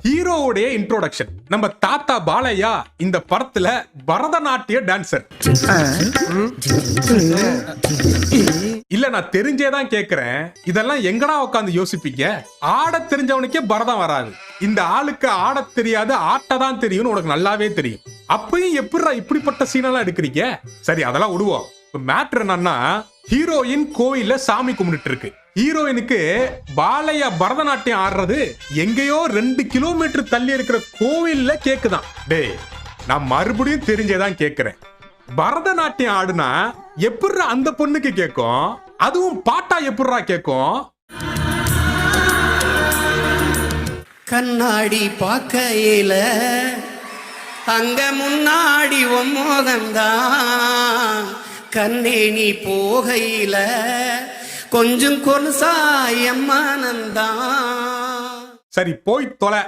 ஹீரோவுடைய introduction. நம்ம தாத்தா பாலையா இந்த படத்துல பரதநாட்டிய டான்சர். இல்ல நான் தெரிஞ்சேதான் கேக்குறேன். இதெல்லாம் எங்கடா உட்காந்து யோசிப்பீங்க? ஆட தெரிஞ்சவனுக்கே பரதம் வராது. இந்த ஆளுக்கு ஆட தெரியாது, ஆட்டதான் தெரியும்னு உனக்கு நல்லாவே தெரியும். அப்பயும் எப்படிடா இப்படிப்பட்ட சீனெல்லாம் எடுக்கிறீங்க? சரி அதெல்லாம் விடுவோம். மேட்ரு என்னன்னா, ஹீரோயின் கோயில்ல சாமி கும்பிட்டு இருக்கு. ஹீரோயினுக்கு பாலையா பரதநாட்டியம் ஆடுறது எங்கேயோ 2 கிலோமீட்டர் தள்ளி இருக்கிற கோவில்ல கேக்குதான். டேய் நான் மறுபடியும் தெரிஞ்சேதான் கேக்குறேன். பரதநாட்டியம் ஆடுனா எப்படிரா அந்த பொண்ணுக்கு கேக்கும்? அதுவும் பாட்டா எப்படிரா கேக்கும்? கண்ணாடி பார்க்கையில அங்க முன்னாடி மோகந்தான், கண்ணே நீ போகையில கொஞ்சம் கொலுசாயம்மானந்தான். சரி போய் தொலை.